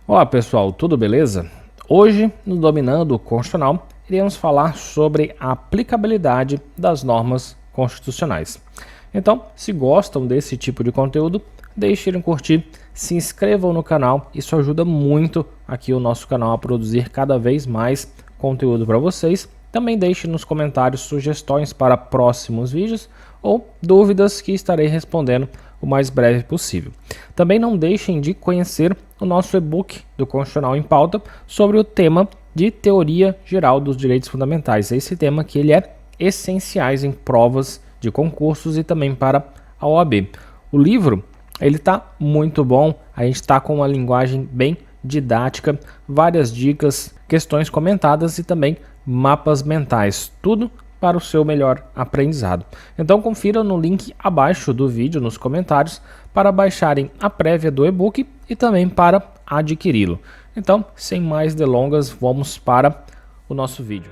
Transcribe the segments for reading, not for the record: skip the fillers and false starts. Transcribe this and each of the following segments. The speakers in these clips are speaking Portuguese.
Olá pessoal, tudo beleza? Hoje, no Dominando Constitucional, iremos falar sobre a aplicabilidade das normas constitucionais. Então, se gostam desse tipo de conteúdo, deixem de curtir, se inscrevam no canal, isso ajuda muito aqui o nosso canal a produzir cada vez mais conteúdo para vocês. Também deixe nos comentários sugestões para próximos vídeos ou dúvidas que estarei respondendo o mais breve possível. Também não deixem de conhecer o nosso e-book do Constitucional em Pauta sobre o tema de Teoria Geral dos Direitos Fundamentais. Esse tema que ele é essenciais em provas de concursos e também para a OAB. O livro ele está muito bom, a gente está com uma linguagem bem didática, várias dicas, questões comentadas e também mapas mentais, tudo para o seu melhor aprendizado. Então confira no link abaixo do vídeo nos comentários para baixarem a prévia do e-book e também para adquiri-lo. Então, sem mais delongas, vamos para o nosso vídeo.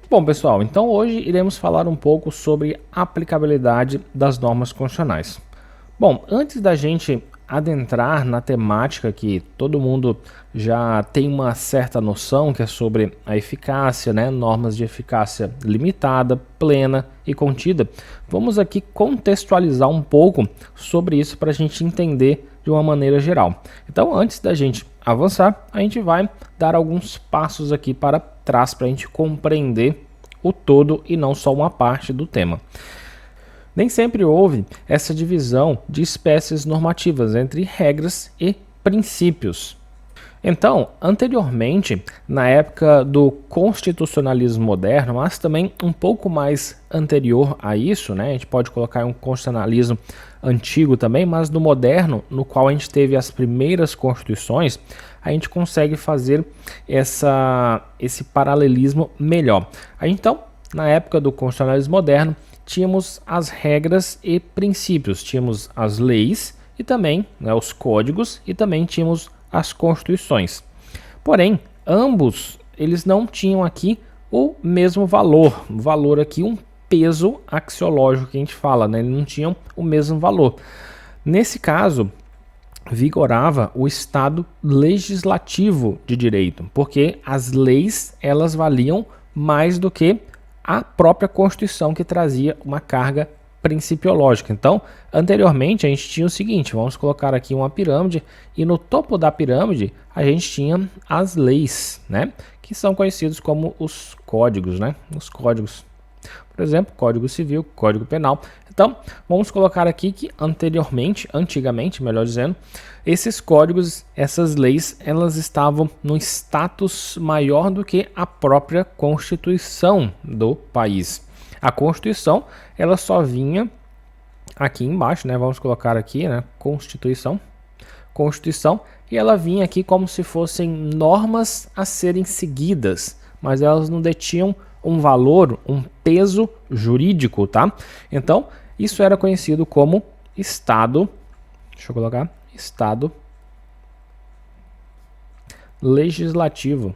Bom pessoal, então hoje iremos falar um pouco sobre a aplicabilidade das normas constitucionais. Bom, antes da gente adentrar na temática que todo mundo já tem uma certa noção, que é sobre a eficácia, né? Normas de eficácia limitada, plena e contida, vamos aqui contextualizar um pouco sobre isso para a gente entender de uma maneira geral. Então, antes da gente avançar, a gente vai dar alguns passos aqui para trás para a gente compreender o todo e não só uma parte do tema. Nem sempre houve essa divisão de espécies normativas entre regras e princípios. Então, anteriormente, na época do constitucionalismo moderno, mas também um pouco mais anterior a isso, né? A gente pode colocar um constitucionalismo antigo também, mas no moderno, no qual a gente teve as primeiras constituições, a gente consegue fazer esse paralelismo melhor. Então, na época do constitucionalismo moderno, tínhamos as regras e princípios, tínhamos as leis e também, né, os códigos e também tínhamos as constituições. Porém, ambos eles não tinham aqui o mesmo valor aqui, um peso axiológico que a gente fala, né? Eles não tinham o mesmo valor. Nesse caso, vigorava o estado legislativo de direito, porque as leis elas valiam mais do que a própria Constituição, que trazia uma carga principiológica. Então, anteriormente a gente tinha o seguinte, vamos colocar aqui uma pirâmide e no topo da pirâmide a gente tinha as leis, né, que são conhecidos como os códigos, né, os códigos. Por exemplo, Código Civil, Código Penal. Então, vamos colocar aqui que antigamente, melhor dizendo, esses códigos, essas leis, elas estavam no status maior do que a própria Constituição do país. A Constituição, ela só vinha aqui embaixo, né? Vamos colocar aqui, né? Constituição, e ela vinha aqui como se fossem normas a serem seguidas, mas elas não detinham um valor, um peso jurídico, tá? Então, isso era conhecido como Estado, deixa eu colocar, Estado legislativo.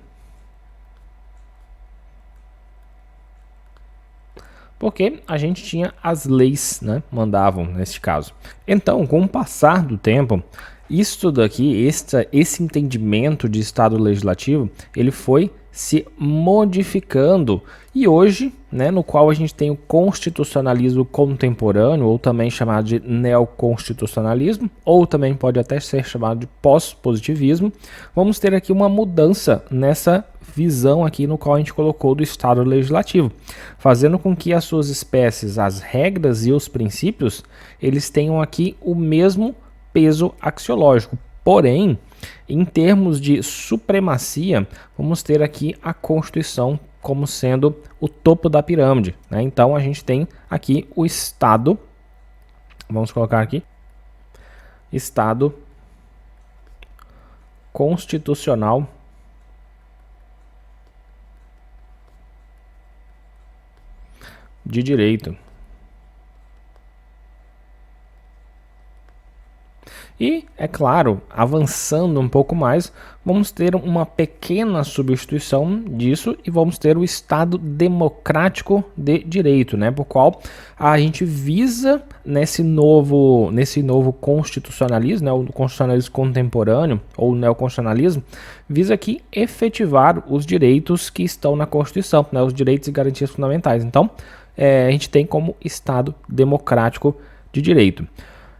Porque a gente tinha as leis, né, mandavam nesse caso. Então, com o passar do tempo, isso daqui, esse entendimento de Estado legislativo, ele foi se modificando e hoje, né, no qual a gente tem o constitucionalismo contemporâneo, ou também chamado de neoconstitucionalismo, ou também pode até ser chamado de pós-positivismo, vamos ter aqui uma mudança nessa visão aqui no qual a gente colocou do Estado legislativo, fazendo com que as suas espécies, as regras e os princípios, eles tenham aqui o mesmo peso axiológico. Porém, em termos de supremacia, vamos ter aqui a Constituição como sendo o topo da pirâmide, né? Então a gente tem aqui o Estado, vamos colocar aqui, Estado constitucional de direito. E, é claro, avançando um pouco mais, vamos ter uma pequena substituição disso e vamos ter o Estado democrático de direito, né, por qual a gente visa nesse novo constitucionalismo, né, o constitucionalismo contemporâneo ou o neoconstitucionalismo, visa aqui efetivar os direitos que estão na Constituição, né, os direitos e garantias fundamentais. Então, a gente tem como Estado democrático de direito.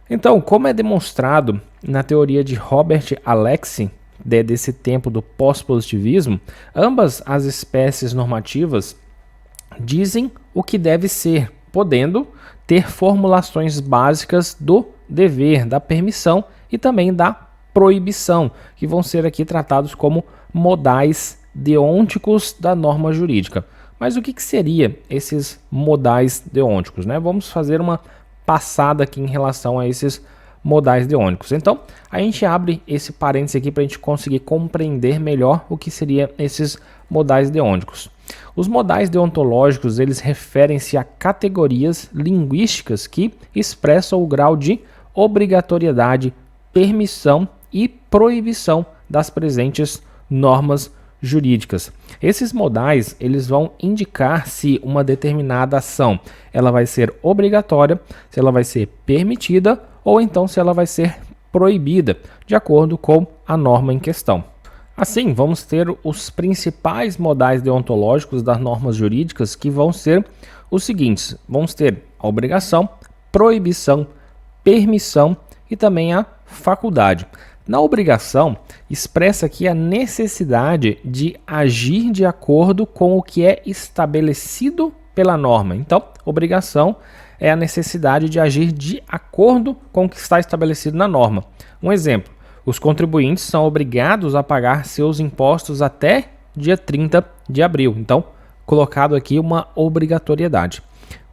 Então, como é demonstrado na teoria de Robert Alexy, desse tempo do pós-positivismo, ambas as espécies normativas dizem o que deve ser, podendo ter formulações básicas do dever, da permissão e também da proibição, que vão ser aqui tratados como modais deônticos da norma jurídica. Mas o que seria esses modais deônticos, né? Vamos fazer uma passada aqui em relação a esses modais deônicos. Então, a gente abre esse parênteses aqui para a gente conseguir compreender melhor o que seriam esses modais deônicos. Os modais deontológicos, eles referem-se a categorias linguísticas que expressam o grau de obrigatoriedade, permissão e proibição das presentes normas jurídicas. Esses modais, eles vão indicar se uma determinada ação ela vai ser obrigatória, se ela vai ser permitida ou então se ela vai ser proibida, de acordo com a norma em questão. Assim, vamos ter os principais modais deontológicos das normas jurídicas, que vão ser os seguintes: vamos ter a obrigação, proibição, permissão e também a faculdade. Na obrigação, expressa aqui a necessidade de agir de acordo com o que é estabelecido pela norma. Então, obrigação é a necessidade de agir de acordo com o que está estabelecido na norma. Um exemplo: os contribuintes são obrigados a pagar seus impostos até dia 30 de abril. Então, colocado aqui uma obrigatoriedade.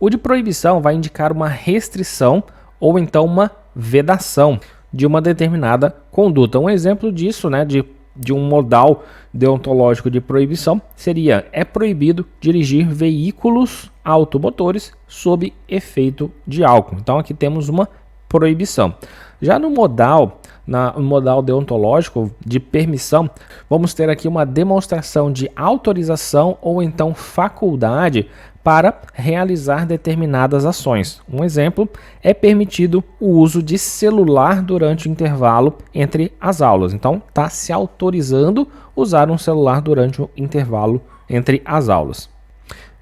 O de proibição vai indicar uma restrição ou então uma vedação de uma determinada conduta. Um exemplo disso, né, de um modal deontológico de proibição seria: é proibido dirigir veículos automotores sob efeito de álcool. Então aqui temos uma proibição. Já no modal deontológico de permissão, vamos ter aqui uma demonstração de autorização ou então faculdade para realizar determinadas ações. Um exemplo: é permitido o uso de celular durante o intervalo entre as aulas. Então, está se autorizando usar um celular durante o intervalo entre as aulas.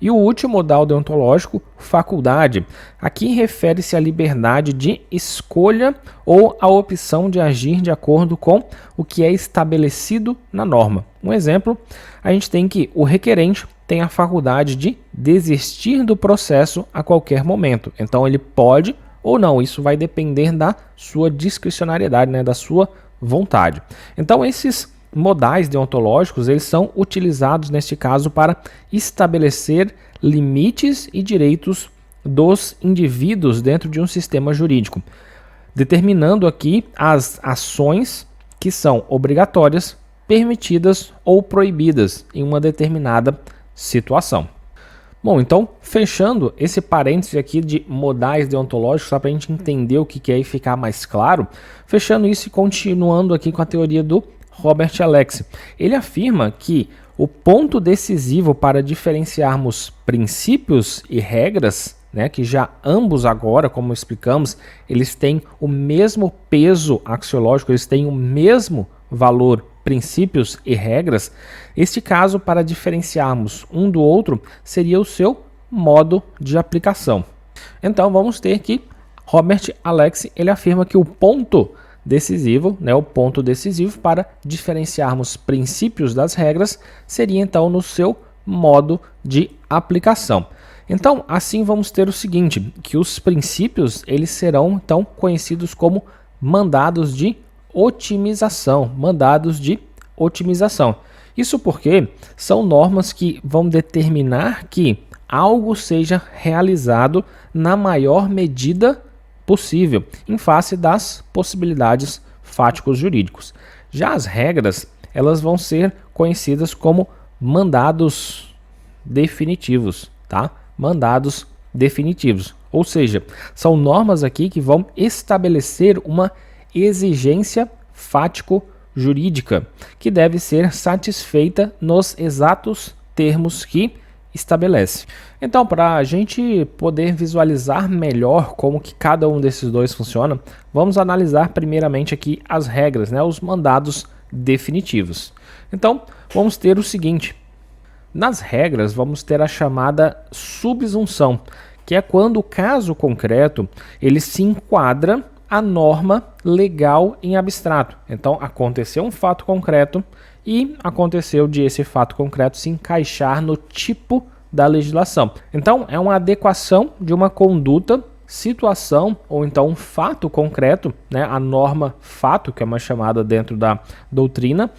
E o último modal deontológico, faculdade, aqui refere-se à liberdade de escolha ou à opção de agir de acordo com o que é estabelecido na norma. Um exemplo: a gente tem que o requerente tem a faculdade de desistir do processo a qualquer momento. Então ele pode ou não, isso vai depender da sua discricionariedade, né, da sua vontade. Então esses modais deontológicos, eles são utilizados neste caso para estabelecer limites e direitos dos indivíduos dentro de um sistema jurídico, determinando aqui as ações que são obrigatórias, permitidas ou proibidas em uma determinada situação. Bom, então, fechando esse parêntese aqui de modais deontológicos, só para a gente entender o que é e ficar mais claro, fechando isso e continuando aqui com a teoria do Robert Alexy. Ele afirma que o ponto decisivo para diferenciarmos princípios e regras, né, que já ambos agora, como explicamos, eles têm o mesmo peso axiológico, eles têm o mesmo valor, princípios e regras. Este caso, para diferenciarmos um do outro, seria o seu modo de aplicação. Então, vamos ter que Robert Alexy, ele afirma que o ponto decisivo, né, o ponto decisivo para diferenciarmos princípios das regras seria então no seu modo de aplicação. Então, assim vamos ter o seguinte, que os princípios eles serão então conhecidos como mandados de otimização, Isso porque são normas que vão determinar que algo seja realizado na maior medida possível, em face das possibilidades fáticos jurídicos. Já as regras, elas vão ser conhecidas como mandados definitivos, tá? Mandados definitivos. Ou seja, são normas aqui que vão estabelecer uma exigência fático-jurídica, que deve ser satisfeita nos exatos termos que estabelece. Então, para a gente poder visualizar melhor como que cada um desses dois funciona, vamos analisar primeiramente aqui as regras, né, os mandados definitivos. Então, vamos ter o seguinte: nas regras vamos ter a chamada subsunção, que é quando o caso concreto ele se enquadra a norma legal em abstrato. Então, aconteceu um fato concreto e aconteceu de esse fato concreto se encaixar no tipo da legislação. Então, é uma adequação de uma conduta, situação ou então um fato concreto, né, a norma fato, que é uma chamada dentro da doutrina,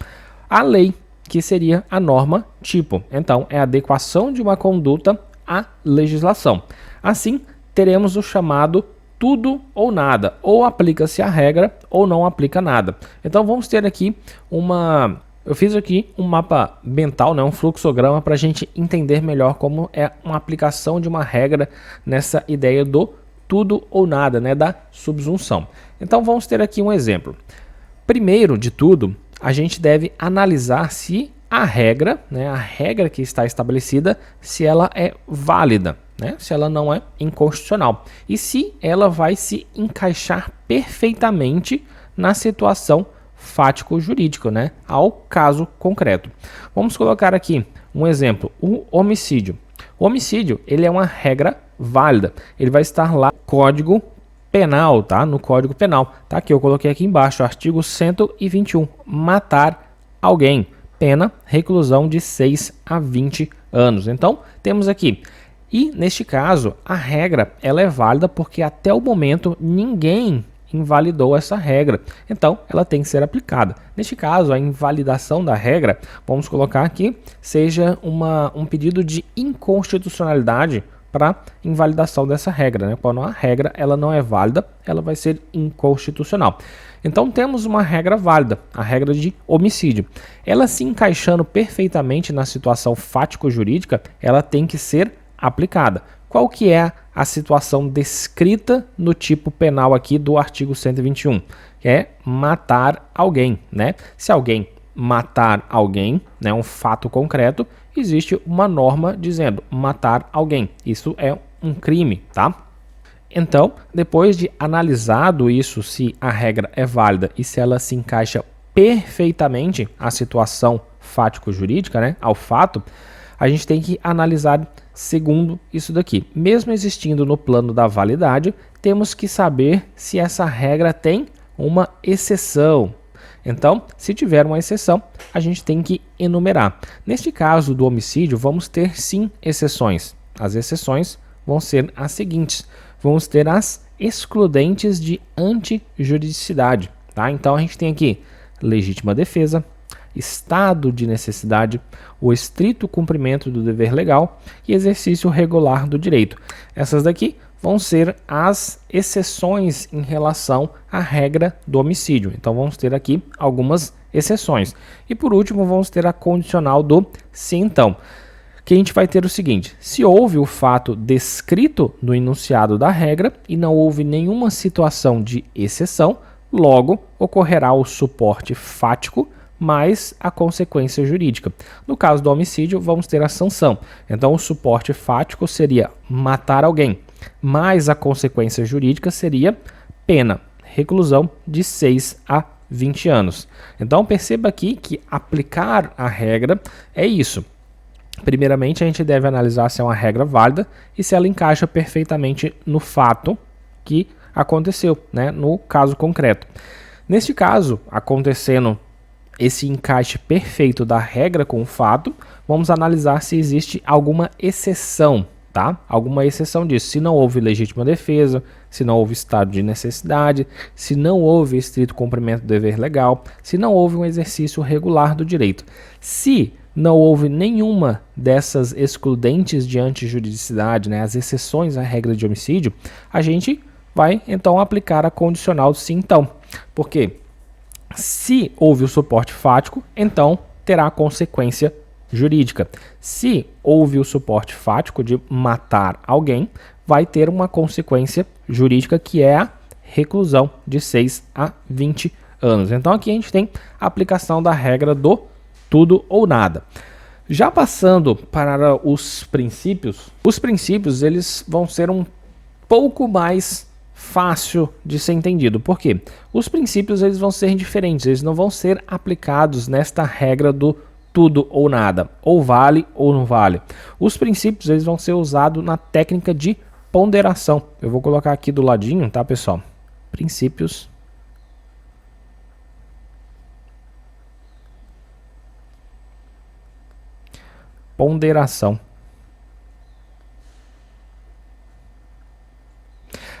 à lei, que seria a norma tipo. Então, é a adequação de uma conduta à legislação. Assim, teremos o chamado tudo ou nada, ou aplica-se a regra ou não aplica nada. Então vamos ter aqui eu fiz aqui um mapa mental, né, um fluxograma para a gente entender melhor como é uma aplicação de uma regra nessa ideia do tudo ou nada, né, da subsunção. Então vamos ter aqui um exemplo. Primeiro de tudo, a gente deve analisar se a regra, né, a regra que está estabelecida, se ela é válida, né, se ela não é inconstitucional e se ela vai se encaixar perfeitamente na situação fático-jurídica, né, ao caso concreto. Vamos colocar aqui um exemplo, o homicídio. O homicídio, ele é uma regra válida, ele vai estar lá no Código Penal, tá? No Código Penal, tá? Que eu coloquei aqui embaixo, artigo 121, matar alguém, pena, reclusão de 6 a 20 anos. Então, temos aqui. E, neste caso, a regra ela é válida porque até o momento ninguém invalidou essa regra. Então, ela tem que ser aplicada. Neste caso, a invalidação da regra, vamos colocar aqui, seja um pedido de inconstitucionalidade para invalidação dessa regra, né? Quando a regra ela não é válida, ela vai ser inconstitucional. Então temos uma regra válida, a regra de homicídio. Ela se encaixando perfeitamente na situação fático-jurídica, ela tem que ser aplicada. Qual que é a situação descrita no tipo penal aqui do artigo 121? Que é matar alguém, né? Se alguém matar alguém, né, um fato concreto, existe uma norma dizendo matar alguém. Isso é um crime, tá? Então, depois de analisado isso, se a regra é válida e se ela se encaixa perfeitamente à situação fático-jurídica, né, ao fato, a gente tem que analisar segundo isso daqui. Mesmo existindo no plano da validade, temos que saber se essa regra tem uma exceção. Então, se tiver uma exceção, a gente tem que enumerar. Neste caso do homicídio, vamos ter sim exceções. As exceções vão ser as seguintes. Vamos ter as excludentes de antijuridicidade, tá? Então, a gente tem aqui legítima defesa, estado de necessidade, o estrito cumprimento do dever legal e exercício regular do direito. Essas daqui vão ser as exceções em relação à regra do homicídio. Então vamos ter aqui algumas exceções. E por último vamos ter a condicional do se então, que a gente vai ter o seguinte: se houve o fato descrito no enunciado da regra e não houve nenhuma situação de exceção, logo ocorrerá o suporte fático mais a consequência jurídica. No caso do homicídio, vamos ter a sanção. Então, o suporte fático seria matar alguém, mais a consequência jurídica seria pena, reclusão de 6 a 20 anos. Então, perceba aqui que aplicar a regra é isso. Primeiramente, a gente deve analisar se é uma regra válida e se ela encaixa perfeitamente no fato que aconteceu, né, no caso concreto. Neste caso, acontecendo esse encaixe perfeito da regra com o fato, vamos analisar se existe alguma exceção, tá? Alguma exceção disso. Se não houve legítima defesa, se não houve estado de necessidade, se não houve estrito cumprimento do dever legal, se não houve um exercício regular do direito. Se não houve nenhuma dessas excludentes de antijuridicidade, né, as exceções à regra de homicídio, a gente vai então aplicar a condicional sim então. Por quê? Se houve o suporte fático, então terá consequência jurídica. Se houve o suporte fático de matar alguém, vai ter uma consequência jurídica que é a reclusão de 6 a 20 anos. Então aqui a gente tem a aplicação da regra do tudo ou nada. Já passando para os princípios eles vão ser um pouco mais fácil de ser entendido. Por quê? Os princípios eles vão ser diferentes, eles não vão ser aplicados nesta regra do tudo ou nada, ou vale ou não vale. Os princípios eles vão ser usados na técnica de ponderação. Eu vou colocar aqui do ladinho, tá, pessoal? Princípios. Ponderação.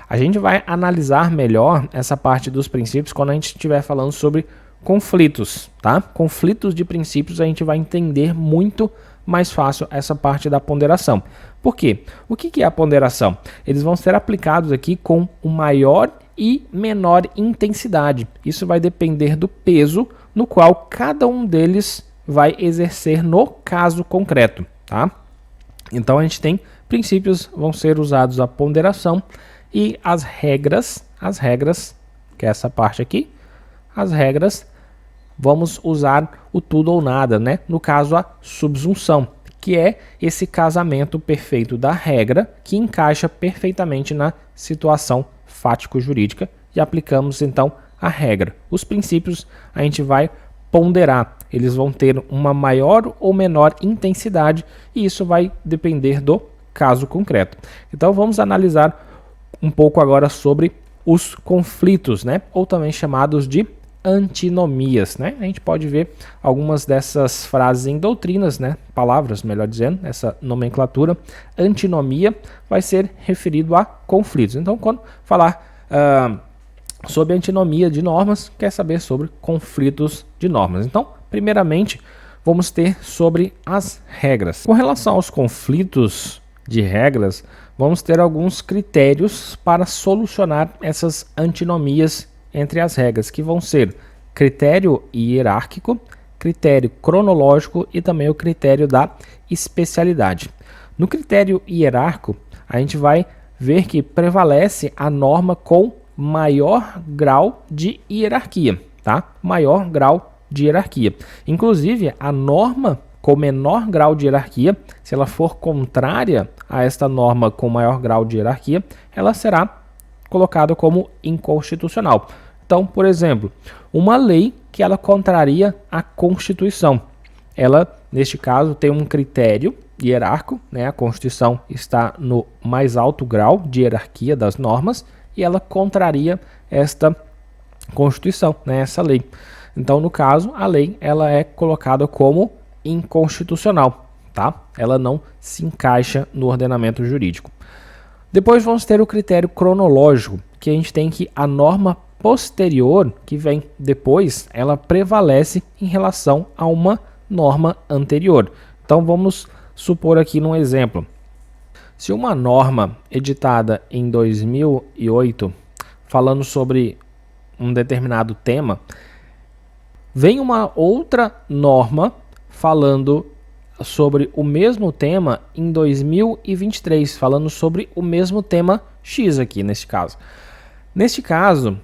A gente vai analisar melhor essa parte dos princípios quando a gente estiver falando sobre conflitos, tá? Conflitos de princípios a gente vai entender muito mais fácil essa parte da ponderação. Por quê? O que é a ponderação? Eles vão ser aplicados aqui com o maior e menor intensidade. Isso vai depender do peso no qual cada um deles vai exercer no caso concreto, tá? Então a gente tem princípios, vão ser usados a ponderação e as regras, que é essa parte aqui, as regras, vamos usar o tudo ou nada, né? No caso, a subsunção, que é esse casamento perfeito da regra que encaixa perfeitamente na situação fático-jurídica e aplicamos então a regra. Os princípios a gente vai ponderar, eles vão ter uma maior ou menor intensidade e isso vai depender do caso concreto. Então vamos analisar um pouco agora sobre os conflitos, né? Ou também chamados de antinomias, né? A gente pode ver algumas dessas frases em doutrinas, né? Palavras, melhor dizendo, essa nomenclatura. Antinomia vai ser referido a conflitos. Então, quando falar sobre antinomia de normas, quer saber sobre conflitos de normas. Então, primeiramente, vamos ter sobre as regras. Com relação aos conflitos de regras, vamos ter alguns critérios para solucionar essas antinomias entre as regras, que vão ser critério hierárquico, critério cronológico e também o critério da especialidade. No critério hierárquico, a gente vai ver que prevalece a norma com maior grau de hierarquia, tá? Maior grau de hierarquia. Inclusive, a norma com menor grau de hierarquia, se ela for contrária a esta norma com maior grau de hierarquia, ela será colocada como inconstitucional. Então, por exemplo, uma lei que ela contraria a Constituição, ela, neste caso, tem um critério hierárquico, né? A Constituição está no mais alto grau de hierarquia das normas e ela contraria esta Constituição, né? Essa lei. Então, no caso, a lei ela é colocada como inconstitucional, tá? Ela não se encaixa no ordenamento jurídico. Depois vamos ter o critério cronológico, que a gente tem que a norma posterior, que vem depois, ela prevalece em relação a uma norma anterior. Então vamos supor aqui num exemplo. Se uma norma editada em 2008, falando sobre um determinado tema, vem uma outra norma falando sobre o mesmo tema em 2023, falando sobre o mesmo tema X aqui neste caso. Neste caso,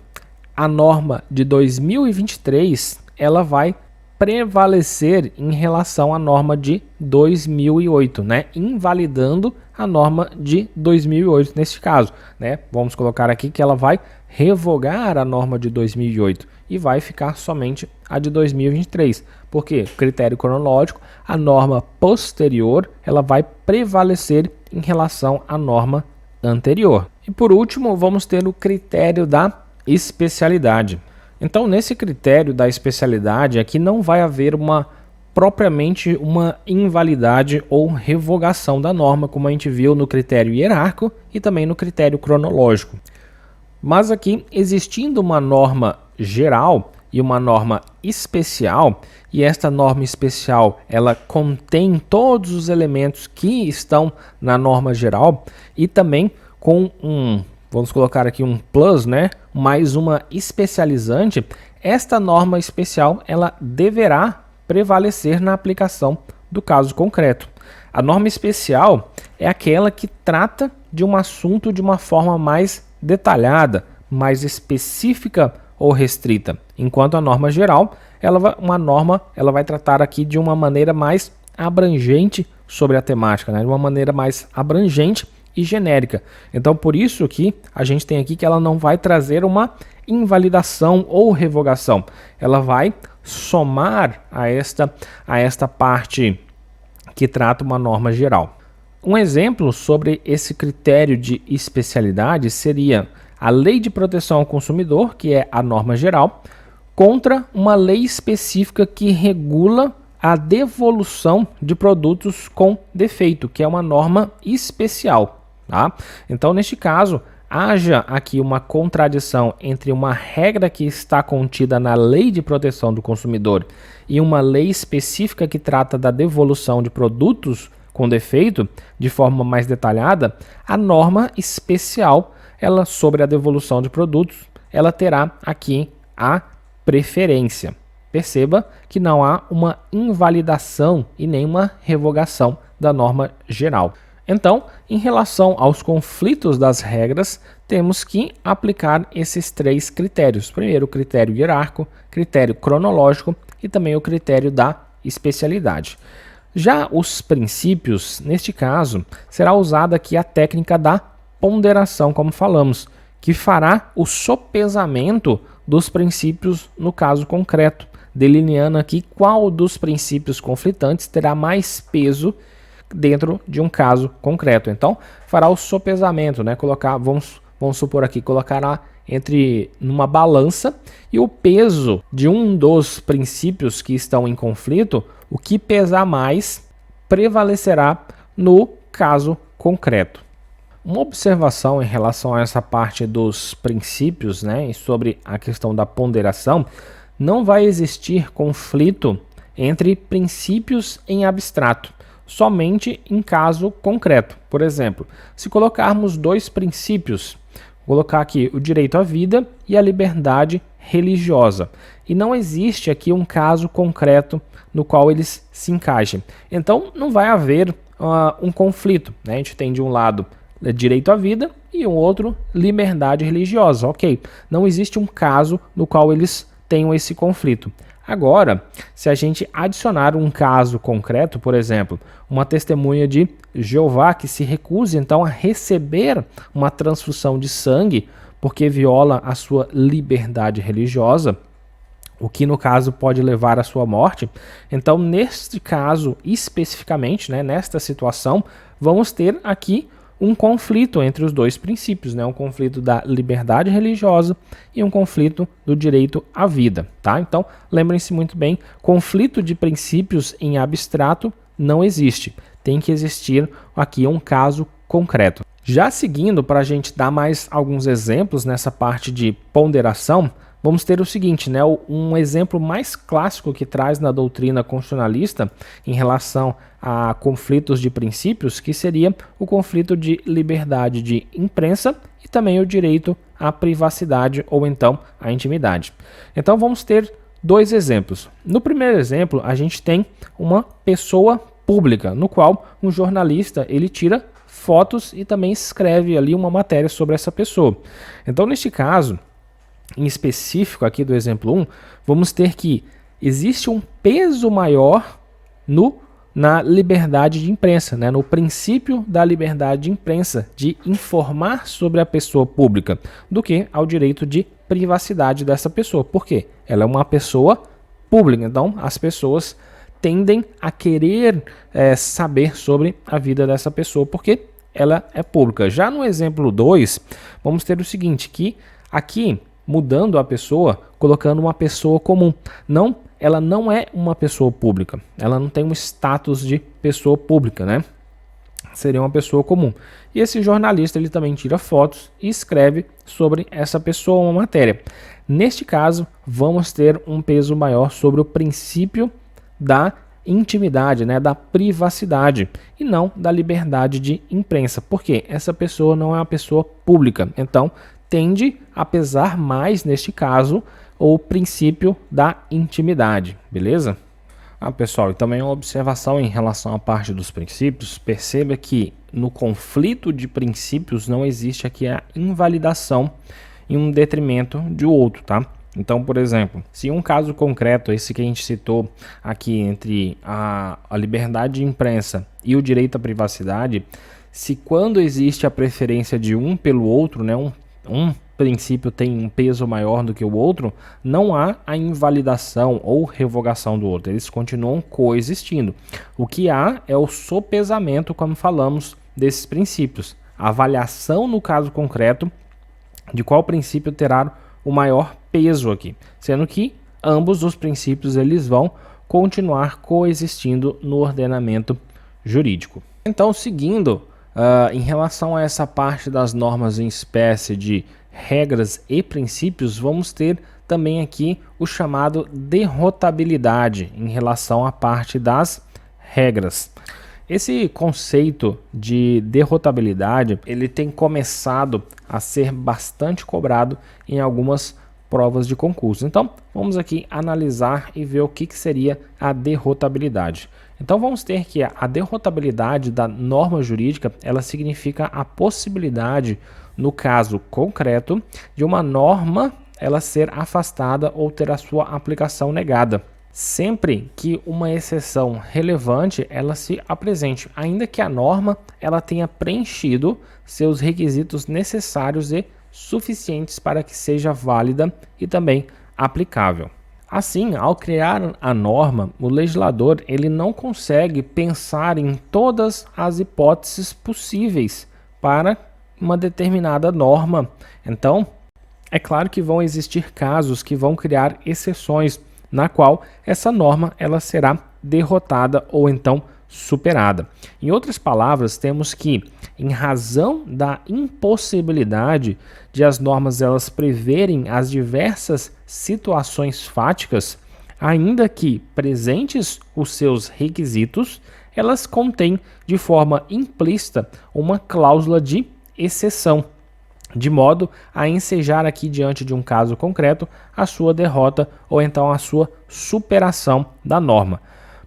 a norma de 2023, ela vai prevalecer em relação à norma de 2008, né? Invalidando a norma de 2008 neste caso, né? Vamos colocar aqui que ela vai revogar a norma de 2008 e vai ficar somente a de 2023. Porque critério cronológico, a norma posterior, ela vai prevalecer em relação à norma anterior. E por último, vamos ter o critério da especialidade. Então, nesse critério da especialidade, aqui não vai haver propriamente uma invalidade ou revogação da norma, como a gente viu no critério hierárquico e também no critério cronológico. Mas aqui, existindo uma norma geral e uma norma especial, e esta norma especial ela contém todos os elementos que estão na norma geral e também com vamos colocar aqui um plus, né? Mais uma especializante, esta norma especial ela deverá prevalecer na aplicação do caso concreto. A norma especial é aquela que trata de um assunto de uma forma mais detalhada, mais específica ou restrita, enquanto a norma geral, ela vai tratar aqui de uma maneira mais abrangente sobre a temática, né? De uma maneira mais abrangente e genérica. Então, por isso que a gente tem aqui que ela não vai trazer uma invalidação ou revogação. Ela vai somar a esta parte que trata uma norma geral. Um exemplo sobre esse critério de especialidade seria a Lei de Proteção ao Consumidor, que é a norma geral, contra uma lei específica que regula a devolução de produtos com defeito, que é uma norma especial. Tá? Então, neste caso, haja aqui uma contradição entre uma regra que está contida na Lei de Proteção do Consumidor e uma lei específica que trata da devolução de produtos com defeito, de forma mais detalhada, a norma especial ela sobre a devolução de produtos, ela terá aqui a preferência. Perceba que não há uma invalidação e nem uma revogação da norma geral. Então, em relação aos conflitos das regras, temos que aplicar esses três critérios. Primeiro, o critério hierárquico, critério cronológico e também o critério da especialidade. Já os princípios, neste caso, será usada aqui a técnica da ponderação, como falamos, que fará o sopesamento dos princípios no caso concreto, delineando aqui qual dos princípios conflitantes terá mais peso dentro de um caso concreto. Então, fará o sopesamento, né? Vamos supor aqui, colocará numa balança e o peso de um dos princípios que estão em conflito, o que pesar mais prevalecerá no caso concreto. Uma observação em relação a essa parte dos princípios, né, e sobre a questão da ponderação, não vai existir conflito entre princípios em abstrato, somente em caso concreto. Por exemplo, se colocarmos dois princípios, vou colocar aqui o direito à vida e a liberdade religiosa, e não existe aqui um caso concreto no qual eles se encaixem. Então, não vai haver um conflito, né? A gente tem de um lado direito à vida e um outro liberdade religiosa, ok? Não existe um caso no qual eles tenham esse conflito. Agora, se a gente adicionar um caso concreto, por exemplo, uma testemunha de Jeová que se recuse então a receber uma transfusão de sangue porque viola a sua liberdade religiosa, o que no caso pode levar à sua morte, então neste caso especificamente, né, nesta situação, vamos ter aqui um conflito entre os dois princípios, né? Um conflito da liberdade religiosa e um conflito do direito à vida, tá? Então, lembrem-se muito bem, conflito de princípios em abstrato não existe. Tem que existir aqui um caso concreto. Já seguindo, para a gente dar mais alguns exemplos nessa parte de ponderação, vamos ter o seguinte, né? Um exemplo mais clássico que traz na doutrina constitucionalista em relação a conflitos de princípios, que seria o conflito de liberdade de imprensa e também o direito à privacidade ou então à intimidade. Então vamos ter dois exemplos. No primeiro exemplo, a gente tem uma pessoa pública, no qual um jornalista ele tira fotos e também escreve ali uma matéria sobre essa pessoa. Então, neste caso, em específico aqui do exemplo 1, vamos ter que existe um peso maior na liberdade de imprensa, né? No princípio da liberdade de imprensa, de informar sobre a pessoa pública, do que ao direito de privacidade dessa pessoa. Por quê? Ela é uma pessoa pública, então as pessoas tendem a querer saber sobre a vida dessa pessoa, porque ela é pública. Já no exemplo 2, vamos ter o seguinte, que aqui, mudando a pessoa, colocando uma pessoa comum. Ela não é uma pessoa pública. Ela não tem um status de pessoa pública, né? Seria uma pessoa comum. E esse jornalista, ele também tira fotos e escreve sobre essa pessoa uma matéria. Neste caso, vamos ter um peso maior sobre o princípio da intimidade, né, da privacidade, e não da liberdade de imprensa. Por quê? Essa pessoa não é uma pessoa pública. Então, tende a pesar mais, neste caso, o princípio da intimidade, beleza? Pessoal, e também uma observação em relação à parte dos princípios, perceba que no conflito de princípios não existe aqui a invalidação em um detrimento de outro, tá? Então, por exemplo, se um caso concreto, esse que a gente citou aqui entre a liberdade de imprensa e o direito à privacidade, se quando existe a preferência de um pelo outro, né, um princípio tem um peso maior do que o outro, não há a invalidação ou revogação do outro, eles continuam coexistindo. O que há é o sopesamento, como falamos, desses princípios, a avaliação no caso concreto de qual princípio terá o maior peso aqui, sendo que ambos os princípios eles vão continuar coexistindo no ordenamento jurídico. Então, seguindo, em relação a essa parte das normas em espécie de regras e princípios, vamos ter também aqui o chamado derrotabilidade em relação à parte das regras. Esse conceito de derrotabilidade, ele tem começado a ser bastante cobrado em algumas provas de concurso. Então, vamos aqui analisar e ver o que seria a derrotabilidade. Então, vamos ter que a derrotabilidade da norma jurídica, ela significa a possibilidade, no caso concreto, de uma norma ela ser afastada ou ter a sua aplicação negada, sempre que uma exceção relevante ela se apresente, ainda que a norma ela tenha preenchido seus requisitos necessários e suficientes para que seja válida e também aplicável. Assim, ao criar a norma, o legislador ele não consegue pensar em todas as hipóteses possíveis para uma determinada norma. Então, é claro que vão existir casos que vão criar exceções na qual essa norma ela será derrotada ou então superada. Em outras palavras, temos que, em razão da impossibilidade de as normas elas preverem as diversas situações fáticas, ainda que presentes os seus requisitos, elas contêm de forma implícita uma cláusula de exceção, de modo a ensejar aqui diante de um caso concreto a sua derrota ou então a sua superação da norma.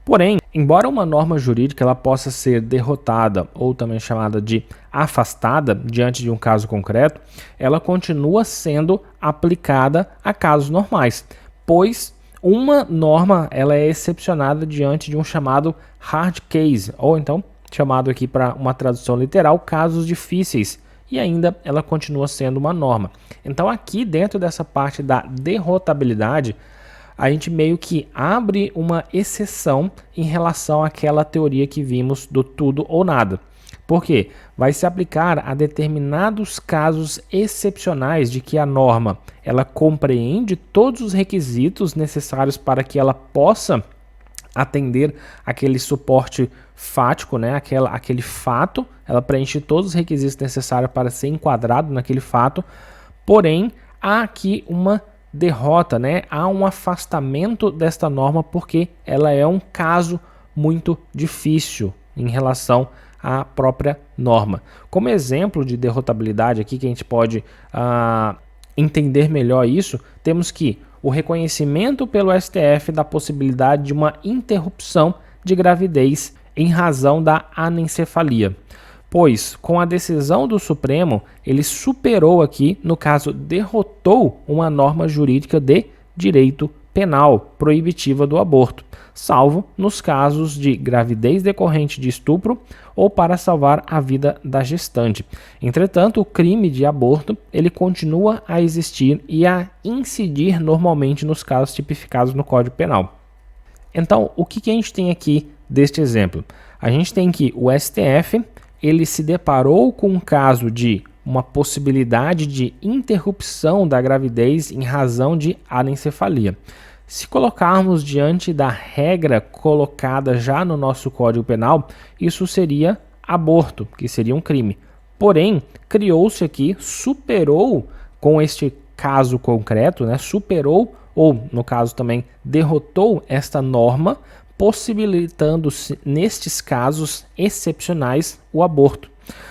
Porém, embora uma norma jurídica ela possa ser derrotada ou também chamada de afastada diante de um caso concreto, ela continua sendo aplicada a casos normais, pois uma norma ela é excepcionada diante de um chamado hard case, ou então chamado aqui para uma tradução literal, casos difíceis, e ainda ela continua sendo uma norma. Então aqui dentro dessa parte da derrotabilidade, a gente meio que abre uma exceção em relação àquela teoria que vimos do tudo ou nada. Por quê? Vai se aplicar a determinados casos excepcionais de que a norma ela compreende todos os requisitos necessários para que ela possa atender aquele suporte fático, né? Aquele fato, ela preenche todos os requisitos necessários para ser enquadrado naquele fato, porém há aqui uma derrota, né? Há um afastamento desta norma porque ela é um caso muito difícil em relação à própria norma. Como exemplo de derrotabilidade aqui que a gente pode entender melhor isso, temos que o reconhecimento pelo STF da possibilidade de uma interrupção de gravidez em razão da anencefalia, pois com a decisão do Supremo ele superou aqui, no caso derrotou uma norma jurídica de direito penal proibitiva do aborto, salvo nos casos de gravidez decorrente de estupro ou para salvar a vida da gestante. Entretanto, o crime de aborto ele continua a existir e a incidir normalmente nos casos tipificados no Código Penal. Então, o que a gente tem aqui deste exemplo? A gente tem que o STF ele se deparou com um caso de uma possibilidade de interrupção da gravidez em razão de anencefalia. Se colocarmos diante da regra colocada já no nosso Código Penal, isso seria aborto, que seria um crime. Porém, criou-se aqui, superou com este caso concreto, né, superou ou, no caso também, derrotou esta norma, possibilitando-se, nestes casos excepcionais, o aborto.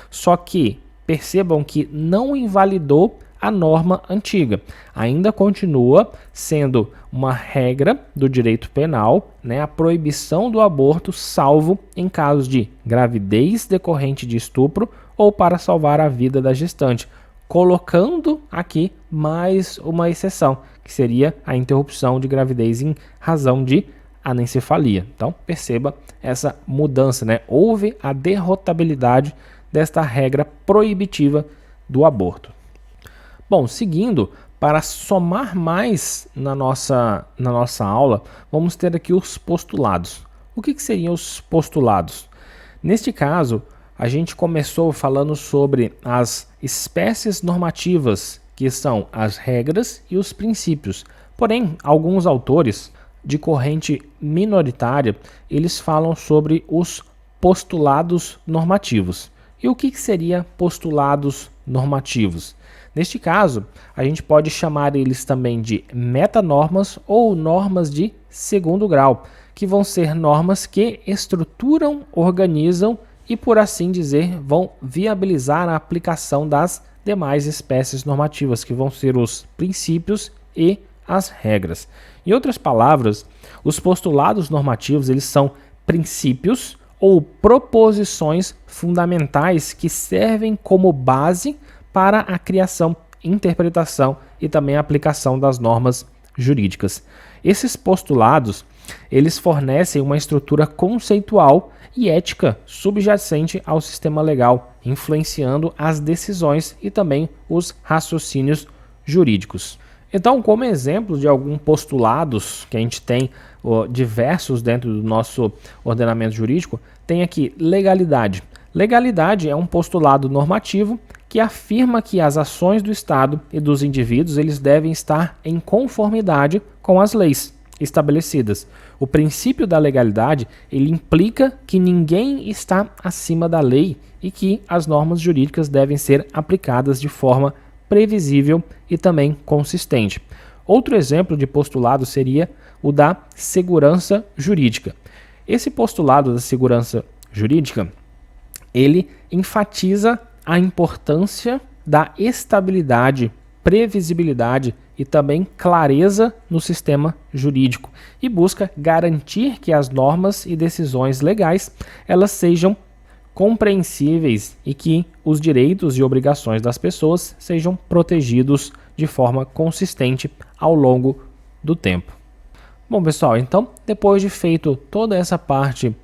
Só que percebam que não invalidou a norma antiga. Ainda continua sendo uma regra do direito penal, né, a proibição do aborto, salvo em casos de gravidez decorrente de estupro ou para salvar a vida da gestante, colocando aqui mais uma exceção, que seria a interrupção de gravidez em razão de anencefalia. Então, perceba essa mudança, né? Houve a derrotabilidade desta regra proibitiva do aborto. Bom, seguindo, para somar mais na nossa aula, vamos ter aqui os postulados. O que seriam os postulados? Neste caso, a gente começou falando sobre as espécies normativas, que são as regras e os princípios. Porém, alguns autores de corrente minoritária, eles falam sobre os postulados normativos. E o que seria postulados normativos? Neste caso, a gente pode chamar eles também de metanormas ou normas de segundo grau, que vão ser normas que estruturam, organizam e, por assim dizer, vão viabilizar a aplicação das demais espécies normativas, que vão ser os princípios e as regras. Em outras palavras, os postulados normativos eles são princípios ou proposições fundamentais que servem como base para a criação, interpretação e também a aplicação das normas jurídicas. Esses postulados, eles fornecem uma estrutura conceitual e ética subjacente ao sistema legal, influenciando as decisões e também os raciocínios jurídicos. Então, como exemplo de alguns postulados que a gente tem diversos dentro do nosso ordenamento jurídico, tem aqui legalidade. Legalidade é um postulado normativo que afirma que as ações do Estado e dos indivíduos eles devem estar em conformidade com as leis estabelecidas. O princípio da legalidade ele implica que ninguém está acima da lei e que as normas jurídicas devem ser aplicadas de forma previsível e também consistente. Outro exemplo de postulado seria o da segurança jurídica. Esse postulado da segurança jurídica, ele enfatiza a importância da estabilidade, previsibilidade e também clareza no sistema jurídico e busca garantir que as normas e decisões legais elas sejam compreensíveis e que os direitos e obrigações das pessoas sejam protegidos de forma consistente ao longo do tempo. Bom, pessoal, então, depois de feito toda essa parte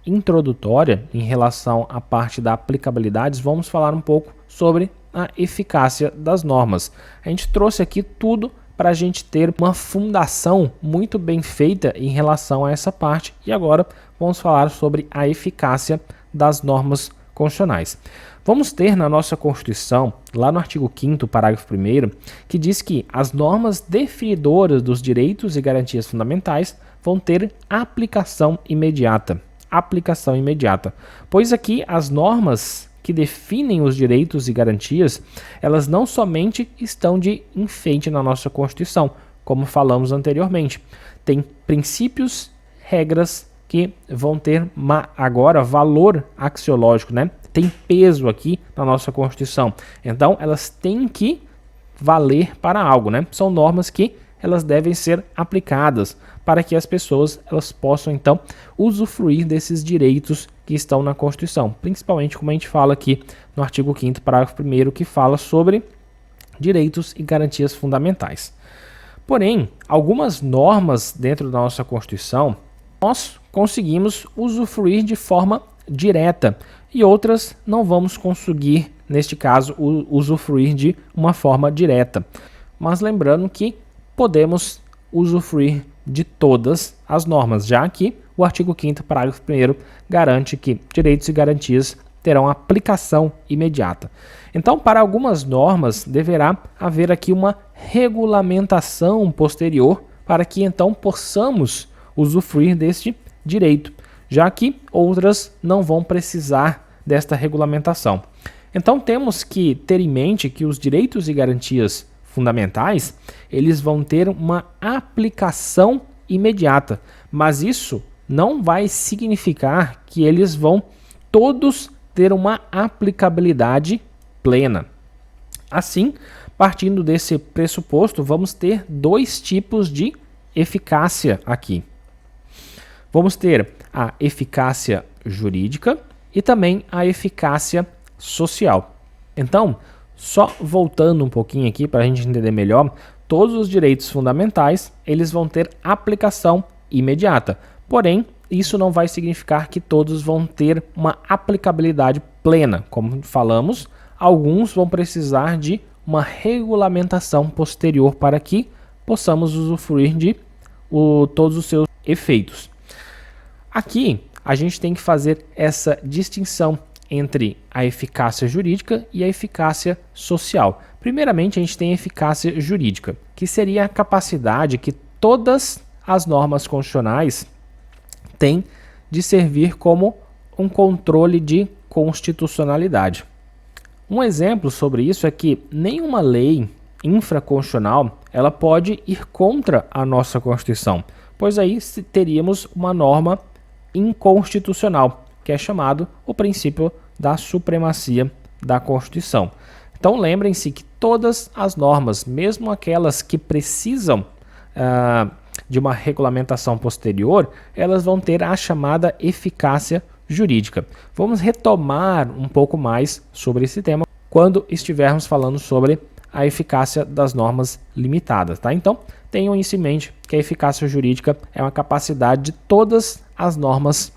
introdutória em relação à parte da aplicabilidade, vamos falar um pouco sobre a eficácia das normas. A gente trouxe aqui tudo para a gente ter uma fundação muito bem feita em relação a essa parte e agora vamos falar sobre a eficácia das normas constitucionais. Vamos ter na nossa Constituição, lá no artigo 5º, parágrafo 1º, que diz que as normas definidoras dos direitos e garantias fundamentais vão ter aplicação imediata. Aplicação imediata. Pois aqui as normas que definem os direitos e garantias, elas não somente estão de enfeite na nossa Constituição, como falamos anteriormente. Tem princípios, regras que vão ter agora valor axiológico, né? Tem peso aqui na nossa Constituição. Então, elas têm que valer para algo, né? São normas que elas devem ser aplicadas para que as pessoas elas possam, então, usufruir desses direitos que estão na Constituição. Principalmente, como a gente fala aqui no artigo 5º, parágrafo 1º, que fala sobre direitos e garantias fundamentais. Porém, algumas normas dentro da nossa Constituição, nós conseguimos usufruir de forma direta e outras não vamos conseguir, neste caso, usufruir de uma forma direta. Mas lembrando que podemos usufruir de todas as normas, já que o artigo 5º, parágrafo 1º, garante que direitos e garantias terão aplicação imediata. Então, para algumas normas, deverá haver aqui uma regulamentação posterior para que então possamos usufruir deste direito, já que outras não vão precisar desta regulamentação. Então, temos que ter em mente que os direitos e garantias fundamentais, eles vão ter uma aplicação imediata, mas isso não vai significar que eles vão todos ter uma aplicabilidade plena. Assim, partindo desse pressuposto, vamos ter dois tipos de eficácia aqui. Vamos ter a eficácia jurídica e também a eficácia social. Então, Só voltando um pouquinho aqui para a gente entender melhor, todos os direitos fundamentais eles vão ter aplicação imediata. Porém, isso não vai significar que todos vão ter uma aplicabilidade plena. Como falamos, alguns vão precisar de uma regulamentação posterior para que possamos usufruir de todos os seus efeitos. Aqui, a gente tem que fazer essa distinção entre a eficácia jurídica e a eficácia social. Primeiramente, a gente tem a eficácia jurídica, que seria a capacidade que todas as normas constitucionais têm de servir como um controle de constitucionalidade. Um exemplo sobre isso é que nenhuma lei infraconstitucional ela pode ir contra a nossa Constituição, pois aí teríamos uma norma inconstitucional, que é chamado o princípio da supremacia da Constituição. Então lembrem-se que todas as normas, mesmo aquelas que precisam de uma regulamentação posterior, elas vão ter a chamada eficácia jurídica. Vamos retomar um pouco mais sobre esse tema quando estivermos falando sobre a eficácia das normas limitadas, tá? Então, tenham isso em mente que a eficácia jurídica é uma capacidade de todas as normas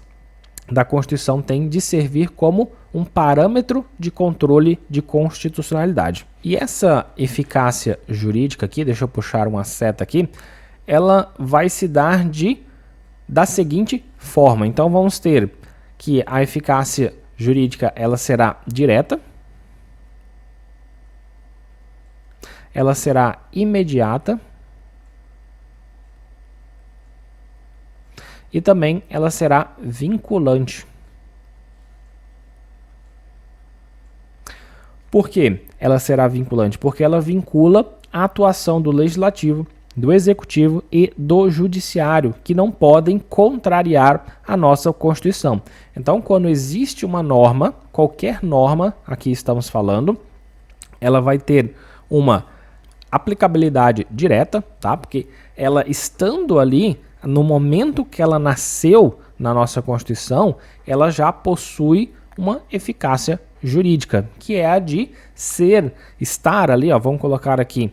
da Constituição têm de servir como um parâmetro de controle de constitucionalidade. E essa eficácia jurídica aqui, deixa eu puxar uma seta aqui, ela vai se dar da seguinte forma. Então, vamos ter que a eficácia jurídica ela será direta, ela será imediata e também ela será vinculante. Por que ela será vinculante? Porque ela vincula a atuação do legislativo, do executivo e do judiciário, que não podem contrariar a nossa Constituição. Então, quando existe uma norma, qualquer norma, aqui estamos falando, ela vai ter uma aplicabilidade direta, tá? Porque ela estando ali, no momento que ela nasceu na nossa Constituição, ela já possui uma eficácia jurídica, que é a de estar ali, ó, vamos colocar aqui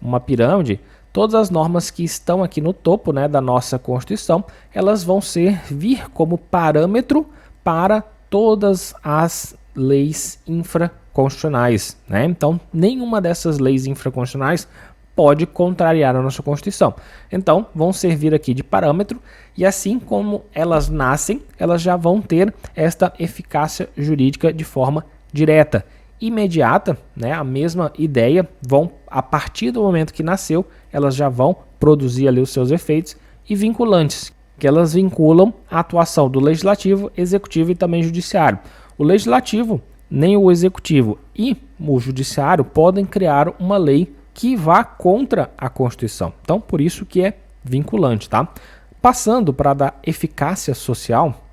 uma pirâmide, todas as normas que estão aqui no topo, né, da nossa Constituição, elas vão servir como parâmetro para todas as leis infraconstitucionais, né? Então, nenhuma dessas leis infraconstitucionais pode contrariar a nossa Constituição. Então, vão servir aqui de parâmetro e assim como elas nascem, elas já vão ter esta eficácia jurídica de forma direta, imediata, né? A mesma ideia, a partir do momento que nasceu, elas já vão produzir ali os seus efeitos, e vinculantes, que elas vinculam a atuação do legislativo, executivo e também judiciário. O legislativo, nem o executivo e o judiciário podem criar uma lei que vá contra a Constituição. Então, por isso que é vinculante, tá? Passando para a da eficácia social,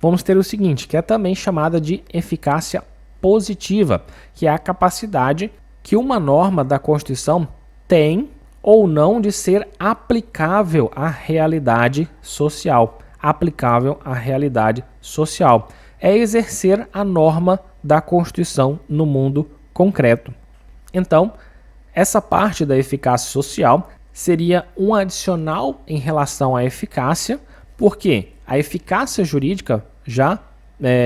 vamos ter o seguinte, que é também chamada de eficácia positiva, que é a capacidade que uma norma da Constituição tem ou não de ser aplicável à realidade social. Aplicável à realidade social. É exercer a norma da Constituição no mundo concreto. Então, essa parte da eficácia social seria um adicional em relação à eficácia, porque a eficácia jurídica já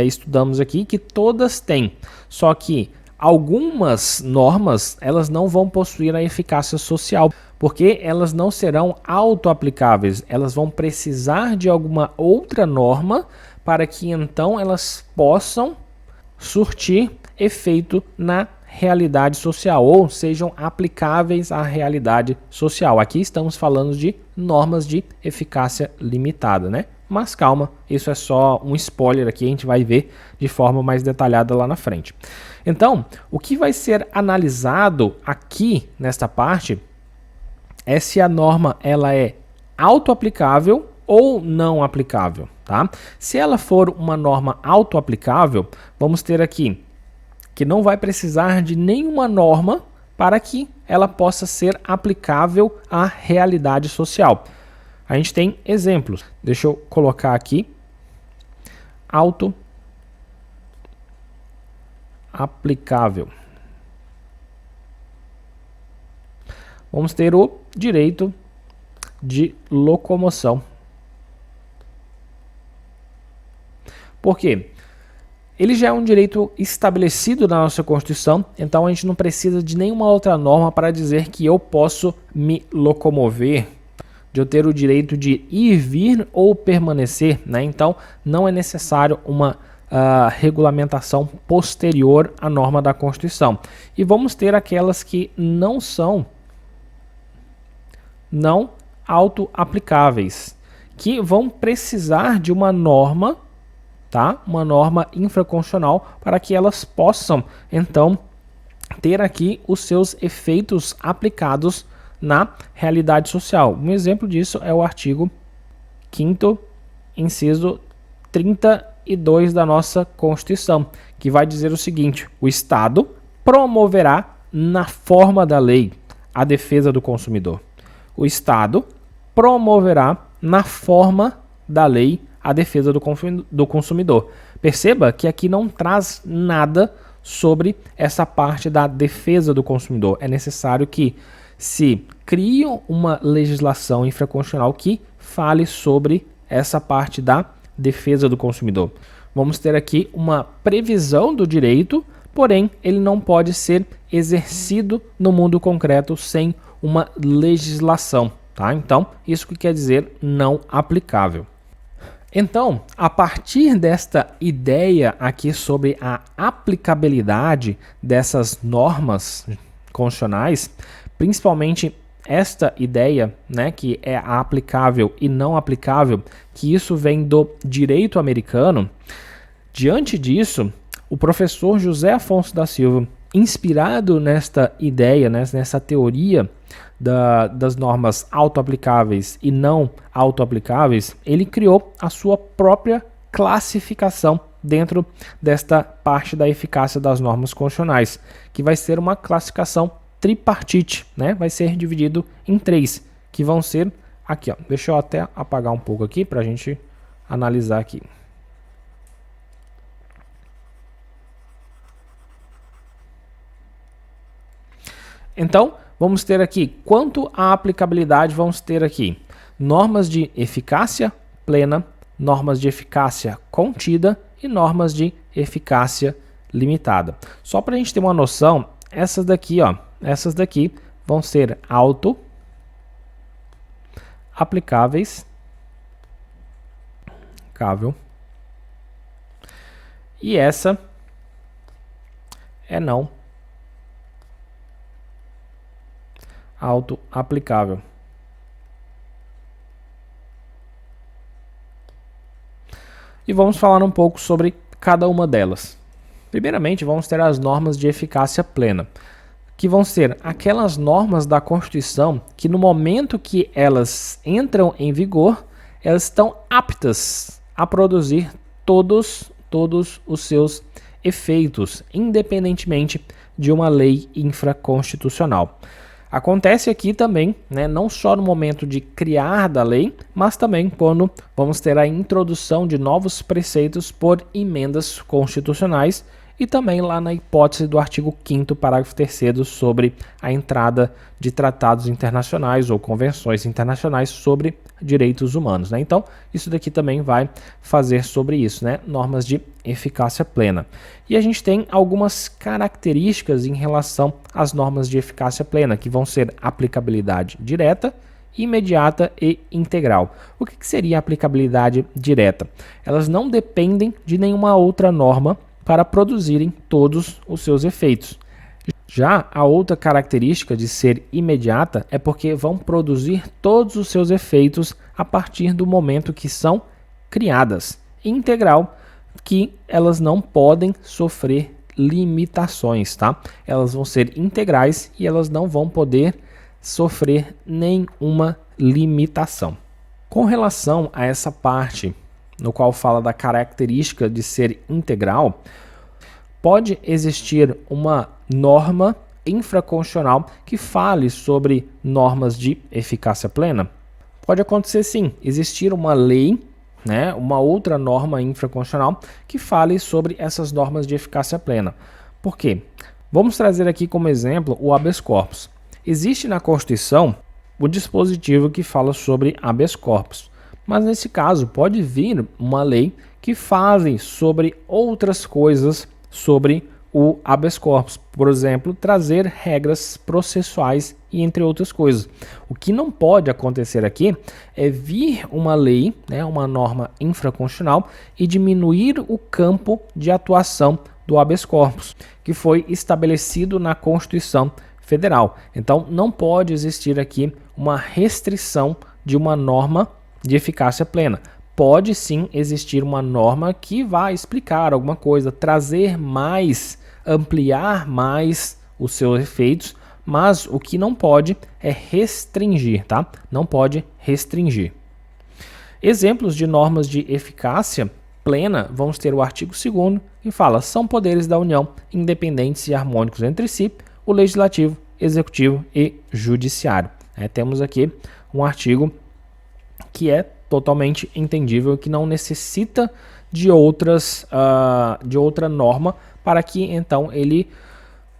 estudamos aqui que todas têm, só que algumas normas elas não vão possuir a eficácia social, porque elas não serão auto-aplicáveis, elas vão precisar de alguma outra norma para que então elas possam surtir efeito na realidade social, ou sejam aplicáveis à realidade social. Aqui estamos falando de normas de eficácia limitada, né? Mas calma, isso é só um spoiler aqui, a gente vai ver de forma mais detalhada lá na frente. Então, o que vai ser analisado aqui nesta parte é se a norma ela é auto-aplicável ou não aplicável, tá? Se ela for uma norma auto-aplicável, vamos ter aqui que não vai precisar de nenhuma norma para que ela possa ser aplicável à realidade social. A gente tem exemplos. Deixa eu colocar aqui. Auto-aplicável. vamos ter o direito de locomoção. Por quê? Ele já é um direito estabelecido na nossa Constituição, então a gente não precisa de nenhuma outra norma para dizer que eu posso me locomover, de eu ter o direito de ir, vir ou permanecer, né? Então não é necessário uma regulamentação posterior à norma da Constituição. E vamos ter aquelas que não são auto-aplicáveis, que vão precisar de uma norma, tá? Uma norma infraconstitucional para que elas possam, então, ter aqui os seus efeitos aplicados na realidade social. Um exemplo disso é o artigo 5º, inciso 32 da nossa Constituição, que vai dizer o seguinte: o Estado promoverá, na forma da lei, a defesa do consumidor. O Estado promoverá, na forma da lei, a defesa do consumidor. Perceba que aqui não traz nada sobre essa parte da defesa do consumidor. É necessário que se crie uma legislação infraconstitucional que fale sobre essa parte da defesa do consumidor. Vamos ter aqui uma previsão do direito, porém ele não pode ser exercido no mundo concreto sem uma legislação, tá? Então, isso que quer dizer não aplicável. Então, a partir desta ideia aqui sobre a aplicabilidade dessas normas constitucionais, principalmente esta ideia, né, que é aplicável e não aplicável, que isso vem do direito americano, diante disso, o professor José Afonso da Silva, inspirado nesta ideia, nessa teoria das normas auto-aplicáveis e não auto-aplicáveis, ele criou a sua própria classificação dentro desta parte da eficácia das normas constitucionais, que vai ser uma classificação tripartite, né? Vai ser dividido em 3, que vão ser aqui, ó. Deixa eu até apagar um pouco aqui para a gente analisar aqui. Então, vamos ter aqui, quanto à aplicabilidade, vamos ter aqui normas de eficácia plena, normas de eficácia contida e normas de eficácia limitada. Só para a gente ter uma noção, essas daqui vão ser auto-aplicáveis, e essa é não auto-aplicável. E vamos falar um pouco sobre cada uma delas. Primeiramente, vamos ter as normas de eficácia plena, que vão ser aquelas normas da Constituição que no momento que elas entram em vigor, elas estão aptas a produzir todos os seus efeitos, independentemente de uma lei infraconstitucional. Acontece aqui também, né, não só no momento de criar da lei, mas também quando vamos ter a introdução de novos preceitos por emendas constitucionais e também lá na hipótese do artigo 5º, parágrafo 3º, sobre a entrada de tratados internacionais ou convenções internacionais sobre direitos humanos, né? Então, isso daqui também vai fazer sobre isso, né? Normas de eficácia plena. E a gente tem algumas características em relação às normas de eficácia plena, que vão ser aplicabilidade direta, imediata e integral. O que seria aplicabilidade direta? Elas não dependem de nenhuma outra norma para produzirem todos os seus efeitos. Já a outra característica de ser imediata é porque vão produzir todos os seus efeitos a partir do momento que são criadas. E integral, que elas não podem sofrer limitações, tá? Elas vão ser integrais e elas não vão poder sofrer nenhuma limitação. Com relação a essa parte no qual fala da característica de ser integral, pode existir uma norma infraconstitucional que fale sobre normas de eficácia plena? Pode acontecer sim, existir uma lei, né, uma outra norma infraconstitucional que fale sobre essas normas de eficácia plena. Por quê? Vamos trazer aqui como exemplo o habeas corpus. Existe na Constituição o dispositivo que fala sobre habeas corpus, mas nesse caso pode vir uma lei que fale sobre outras coisas sobre o habeas corpus, por exemplo, trazer regras processuais e entre outras coisas. O que não pode acontecer aqui é vir uma lei, né, uma norma infraconstitucional e diminuir o campo de atuação do habeas corpus, que foi estabelecido na Constituição Federal. Então, não pode existir aqui uma restrição de uma norma de eficácia plena. Pode sim existir uma norma que vai explicar alguma coisa, trazer mais, ampliar mais os seus efeitos, mas o que não pode é restringir, tá? Não pode restringir. Exemplos de normas de eficácia plena, vamos ter o artigo 2º, que fala: são poderes da União, independentes e harmônicos entre si, o legislativo, executivo e judiciário. Temos aqui um artigo que é totalmente entendível, que não necessita de outra norma para que então ele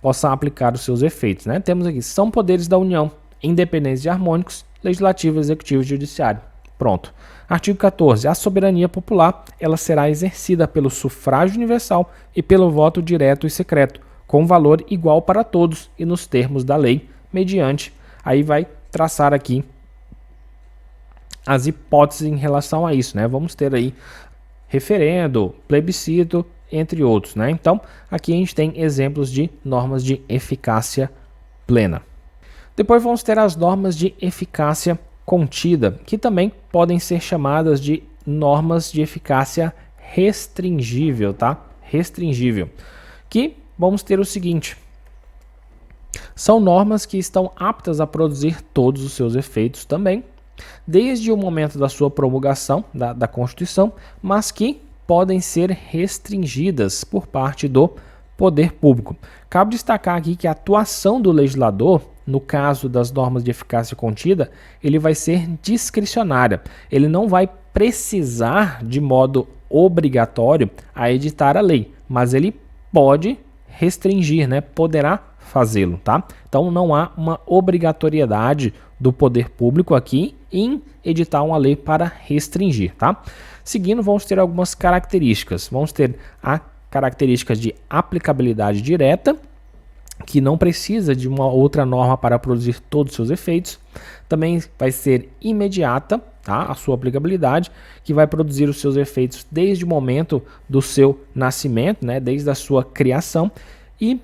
possa aplicar os seus efeitos. Temos aqui: são poderes da União, independentes e harmônicos, legislativo, executivo e judiciário. Pronto. Artigo 14. A soberania popular ela será exercida pelo sufrágio universal e pelo voto direto e secreto, com valor igual para todos e nos termos da lei, mediante. Aí vai traçar aqui as hipóteses em relação a isso, Vamos ter aí referendo, plebiscito, entre outros, Então, aqui a gente tem exemplos de normas de eficácia plena. Depois vamos ter as normas de eficácia contida, que também podem ser chamadas de normas de eficácia restringível, tá? Restringível. Que vamos ter o seguinte: são normas que estão aptas a produzir todos os seus efeitos também, desde o momento da sua promulgação da Constituição, mas que podem ser restringidas por parte do poder público. Cabe destacar aqui que a atuação do legislador, no caso das normas de eficácia contida, ele vai ser discricionária. Ele não vai precisar de modo obrigatório a editar a lei, mas ele pode restringir, poderá fazê-lo, tá? Então não há uma obrigatoriedade do poder público aqui em editar uma lei para restringir, tá? Seguindo, vamos ter algumas características. Vamos ter a característica de aplicabilidade direta, que não precisa de uma outra norma para produzir todos os seus efeitos. Também vai ser imediata, tá? A sua aplicabilidade, que vai produzir os seus efeitos desde o momento do seu nascimento, desde a sua criação. E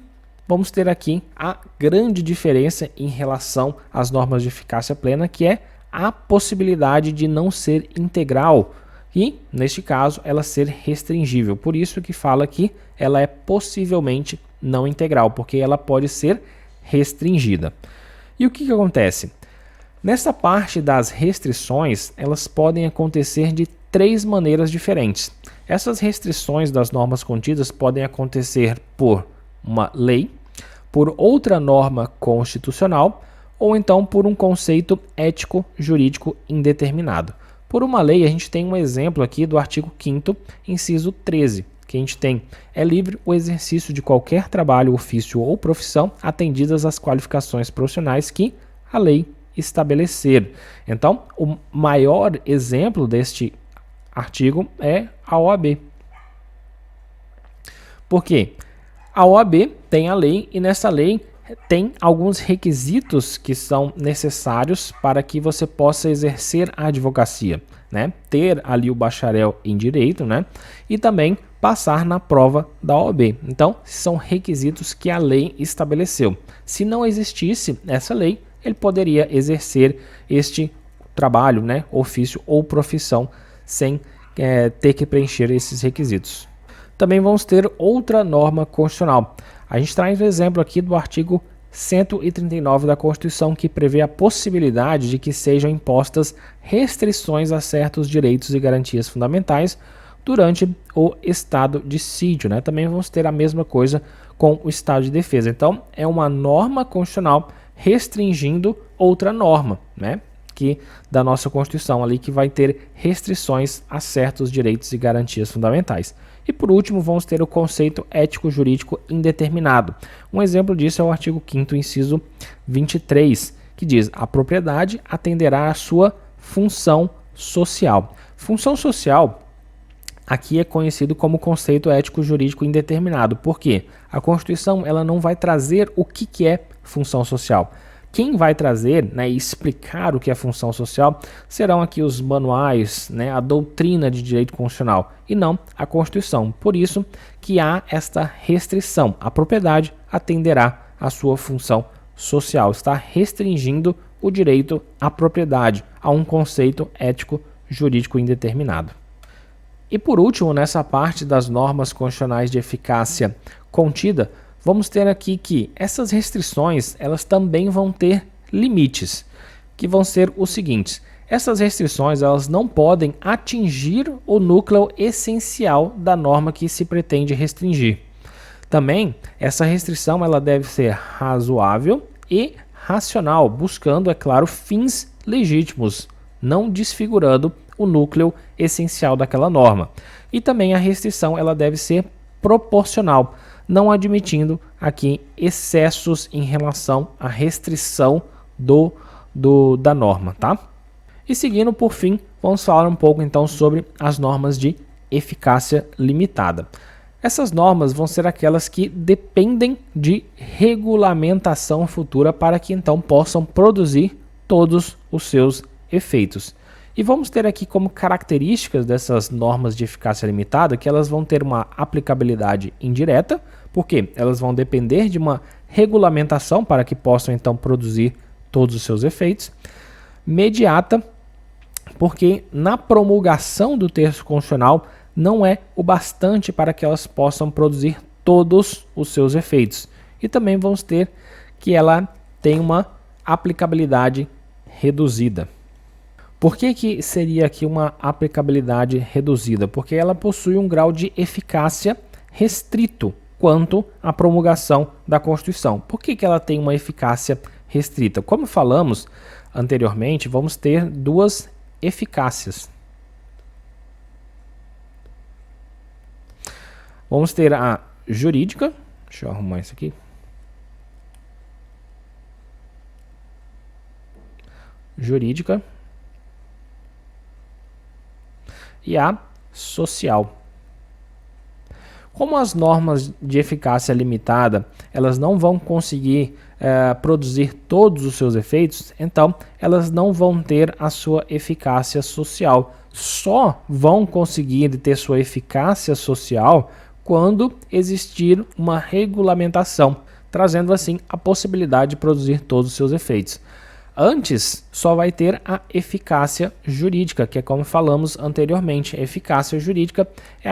vamos ter aqui a grande diferença em relação às normas de eficácia plena, que é a possibilidade de não ser integral e, neste caso, ela ser restringível. Por isso que fala que ela é possivelmente não integral, porque ela pode ser restringida. E o que acontece? Nessa parte das restrições, elas podem acontecer de 3 maneiras diferentes. Essas restrições das normas contidas podem acontecer por uma lei, por outra norma constitucional ou então por um conceito ético-jurídico indeterminado. Por uma lei, a gente tem um exemplo aqui do artigo 5º, inciso 13, que a gente tem: é livre o exercício de qualquer trabalho, ofício ou profissão, atendidas as qualificações profissionais que a lei estabelecer. Então, o maior exemplo deste artigo é a OAB. Por quê? A OAB tem a lei e nessa lei tem alguns requisitos que são necessários para que você possa exercer a advocacia, Ter ali o bacharel em direito, E também passar na prova da OAB. Então, são requisitos que a lei estabeleceu. Se não existisse essa lei, ele poderia exercer este trabalho, ofício ou profissão, sem ter que preencher esses requisitos. Também vamos ter outra norma constitucional. A gente traz o exemplo aqui do artigo 139 da Constituição, que prevê a possibilidade de que sejam impostas restrições a certos direitos e garantias fundamentais durante o estado de sítio. Também vamos ter a mesma coisa com o estado de defesa. Então, é uma norma constitucional restringindo outra norma, da nossa Constituição ali, que vai ter restrições a certos direitos e garantias fundamentais. E por último, vamos ter o conceito ético-jurídico indeterminado. Um exemplo disso é o artigo 5º, inciso 23, que diz: a propriedade atenderá à sua função social. Função social aqui é conhecido como conceito ético-jurídico indeterminado. Por quê? A Constituição ela não vai trazer o que é função social. Quem vai trazer, né, e explicar o que é função social serão aqui os manuais, né, a doutrina de direito constitucional, e não a Constituição. Por isso que há esta restrição. A propriedade atenderá à sua função social. Está restringindo o direito à propriedade, a um conceito ético-jurídico indeterminado. E por último, nessa parte das normas constitucionais de eficácia contida, vamos ter aqui que essas restrições elas também vão ter limites, que vão ser os seguintes: essas restrições elas não podem atingir o núcleo essencial da norma que se pretende restringir. Também, essa restrição ela deve ser razoável e racional, buscando, é claro, fins legítimos, não desfigurando o núcleo essencial daquela norma. E também a restrição ela deve ser proporcional, não admitindo aqui excessos em relação à restrição da norma, tá? E seguindo, por fim, vamos falar um pouco então sobre as normas de eficácia limitada. Essas normas vão ser aquelas que dependem de regulamentação futura para que então possam produzir todos os seus efeitos. E vamos ter aqui como características dessas normas de eficácia limitada que elas vão ter uma aplicabilidade indireta, porque elas vão depender de uma regulamentação para que possam então produzir todos os seus efeitos. Mediata, porque na promulgação do texto constitucional não é o bastante para que elas possam produzir todos os seus efeitos. E também vamos ter que ela tem uma aplicabilidade reduzida. Por que seria aqui uma aplicabilidade reduzida? Porque ela possui um grau de eficácia restrito quanto à promulgação da Constituição. Por que ela tem uma eficácia restrita? Como falamos anteriormente, vamos ter duas eficácias. Vamos ter a jurídica. Deixa eu arrumar isso aqui. Jurídica. E a social. Como as normas de eficácia limitada elas não vão conseguir produzir todos os seus efeitos, então elas não vão ter a sua eficácia social. Só vão conseguir ter sua eficácia social quando existir uma regulamentação, trazendo assim a possibilidade de produzir todos os seus efeitos. Antes, só vai ter a eficácia jurídica, que é como falamos anteriormente. A eficácia jurídica é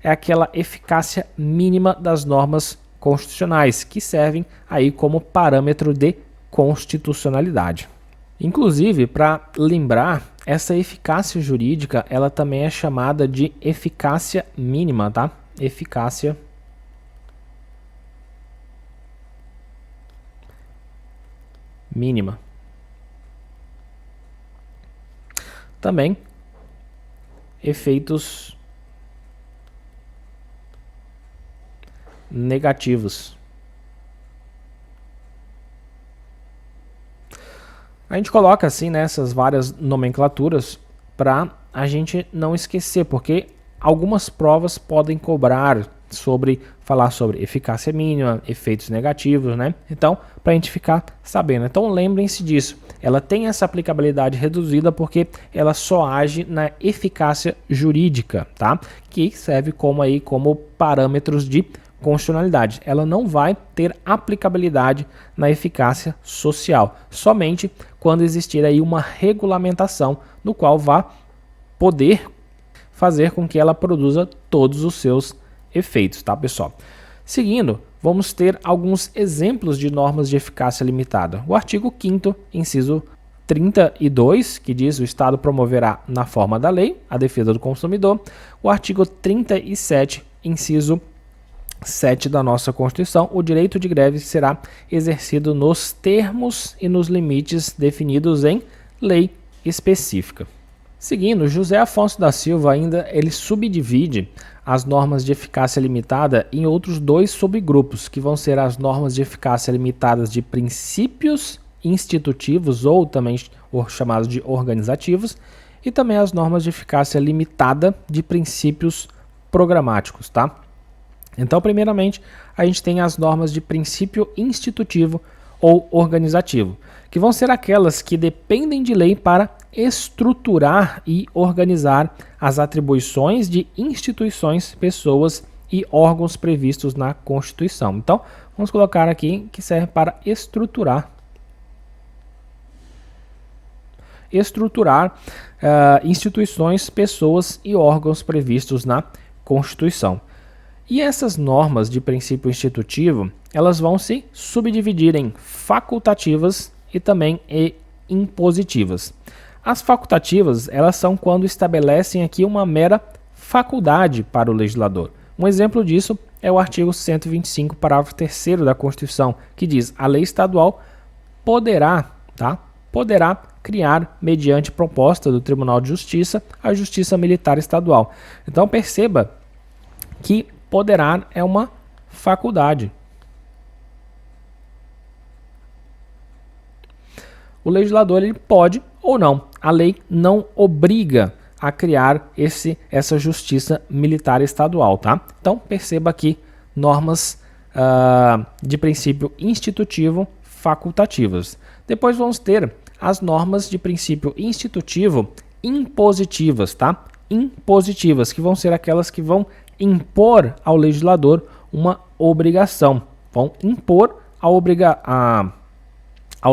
aquela eficácia mínima das normas constitucionais, que servem aí como parâmetro de constitucionalidade. Inclusive, para lembrar, essa eficácia jurídica, ela também é chamada de eficácia mínima, tá? Eficácia mínima. Também efeitos negativos. A gente coloca assim nessas várias nomenclaturas para a gente não esquecer, porque algumas provas podem cobrar falar sobre eficácia mínima, efeitos negativos, né? Então, para a gente ficar sabendo. Então, lembrem-se disso. Ela tem essa aplicabilidade reduzida porque ela só age na eficácia jurídica, tá? Que serve como parâmetros de constitucionalidade. Ela não vai ter aplicabilidade na eficácia social, somente quando existir aí uma regulamentação no qual vá poder fazer com que ela produza todos os seus efeitos, tá, pessoal? Seguindo, vamos ter alguns exemplos de normas de eficácia limitada. O artigo 5º, inciso 32, que diz: o Estado promoverá na forma da lei a defesa do consumidor. O artigo 37, inciso 7 da nossa Constituição: o direito de greve será exercido nos termos e nos limites definidos em lei específica. Seguindo, José Afonso da Silva ele subdivide as normas de eficácia limitada em outros dois subgrupos, que vão ser as normas de eficácia limitadas de princípios institutivos, ou também chamados de organizativos, e também as normas de eficácia limitada de princípios programáticos, tá? Então, primeiramente, a gente tem as normas de princípio institutivo ou organizativo, que vão ser aquelas que dependem de lei para estruturar e organizar as atribuições de instituições, pessoas e órgãos previstos na Constituição. Então, vamos colocar aqui que serve para estruturar instituições, pessoas e órgãos previstos na Constituição. E essas normas de princípio institutivo, elas vão se subdividir em facultativas e também impositivas. As facultativas, elas são quando estabelecem aqui uma mera faculdade para o legislador. Um exemplo disso é o artigo 125, parágrafo 3º da Constituição, que diz: a lei estadual poderá criar, mediante proposta do Tribunal de Justiça, a Justiça Militar Estadual. Então perceba que poderá é uma faculdade. O legislador ele pode ou não. A lei não obriga a criar essa Justiça Militar Estadual, tá? Então perceba aqui normas de princípio institutivo facultativas. Depois vamos ter as normas de princípio institutivo impositivas, tá? Impositivas, que vão ser aquelas que vão impor ao legislador uma obrigação. Vão impor ao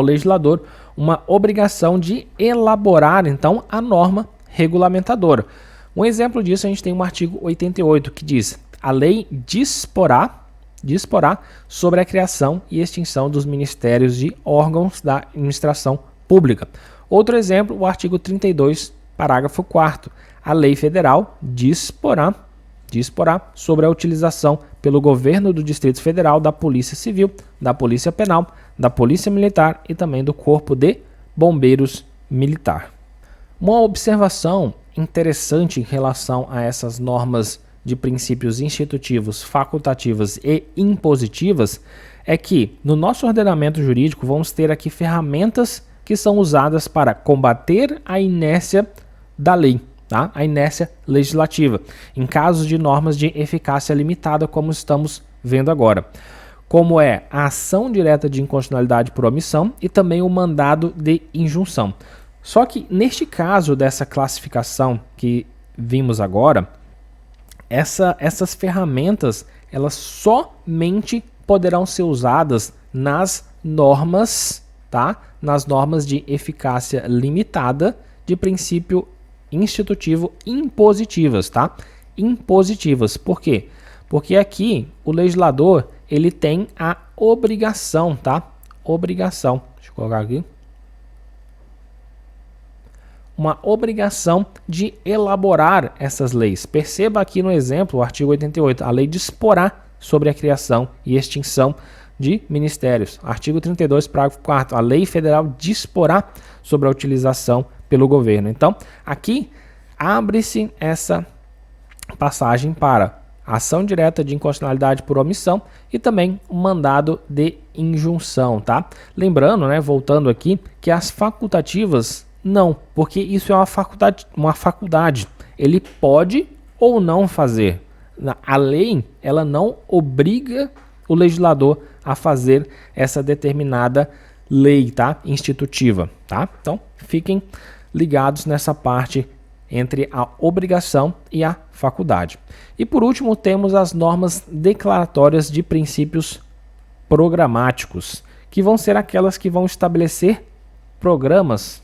legislador uma obrigação de elaborar, então, a norma regulamentadora. Um exemplo disso, a gente tem o artigo 88, que diz: a lei disporá sobre a criação e extinção dos ministérios e órgãos da administração pública. Outro exemplo, o artigo 32, parágrafo 4º. A lei federal disporá sobre a utilização pelo governo do Distrito Federal da Polícia Civil, da Polícia Penal, da Polícia Militar e também do Corpo de Bombeiros Militar. Uma observação interessante em relação a essas normas de princípios institutivos, facultativas e impositivas é que no nosso ordenamento jurídico vamos ter aqui ferramentas que são usadas para combater a inércia da lei, tá? A inércia legislativa, em casos de normas de eficácia limitada, como estamos vendo agora, como é a ação direta de inconstitucionalidade por omissão e também o mandado de injunção. Só que neste caso dessa classificação que vimos agora, essas ferramentas elas somente poderão ser usadas nas normas, tá? Nas normas de eficácia limitada de princípio institutivo impositivas, tá? Impositivas. Por quê? Porque aqui o legislador ele tem a obrigação, tá? Obrigação. Deixa eu colocar aqui. Uma obrigação de elaborar essas leis. Perceba aqui no exemplo, o artigo 88, a lei disporá sobre a criação e extinção de ministérios. Artigo 32, parágrafo 4º, a lei federal disporá sobre a utilização pelo governo. Então, aqui abre-se essa passagem para ação direta de inconstitucionalidade por omissão e também o mandado de injunção, tá? Lembrando, né, voltando aqui, que as facultativas não, porque isso é uma faculdade. Ele pode ou não fazer. A lei, ela não obriga o legislador a fazer essa determinada lei, tá? Institutiva, tá? Então, fiquem ligados nessa parte entre a obrigação e a faculdade. E por último, temos as normas declaratórias de princípios programáticos, que vão ser aquelas que vão estabelecer programas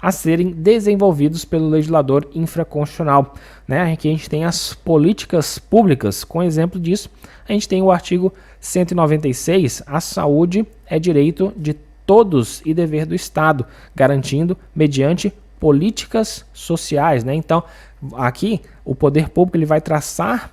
a serem desenvolvidos pelo legislador infraconstitucional, né? Aqui a gente tem as políticas públicas. Com exemplo disso, a gente tem o artigo 196, a saúde é direito de todos e dever do Estado, garantindo mediante políticas sociais, né? Então, aqui o poder público ele vai traçar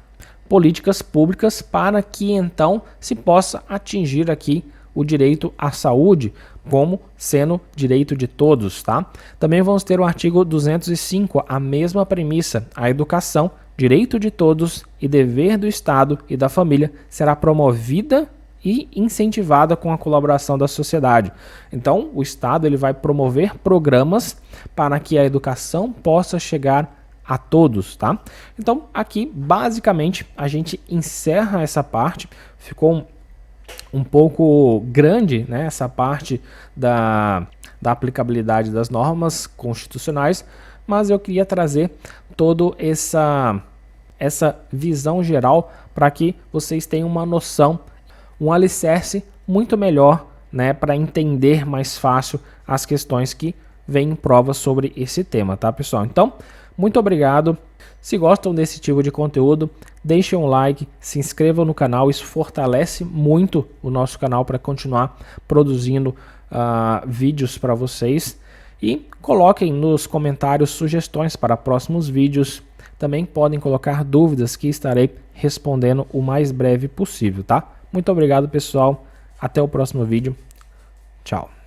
políticas públicas para que então se possa atingir aqui o direito à saúde como sendo direito de todos, tá? Também vamos ter o artigo 205, a mesma premissa, a educação, direito de todos e dever do Estado e da família será promovida e incentivada com a colaboração da sociedade. Então, o Estado ele vai promover programas para que a educação possa chegar a todos, tá? Então, aqui, basicamente, a gente encerra essa parte. Ficou um pouco grande, né, essa parte da aplicabilidade das normas constitucionais, mas eu queria trazer toda essa visão geral para que vocês tenham uma noção, um alicerce muito melhor, né, para entender mais fácil as questões que vêm em prova sobre esse tema, tá, pessoal? Então, muito obrigado. Se gostam desse tipo de conteúdo, deixem um like, se inscrevam no canal, isso fortalece muito o nosso canal para continuar produzindo vídeos para vocês. E coloquem nos comentários sugestões para próximos vídeos. Também podem colocar dúvidas que estarei respondendo o mais breve possível, tá? Muito obrigado, pessoal. Até o próximo vídeo. Tchau.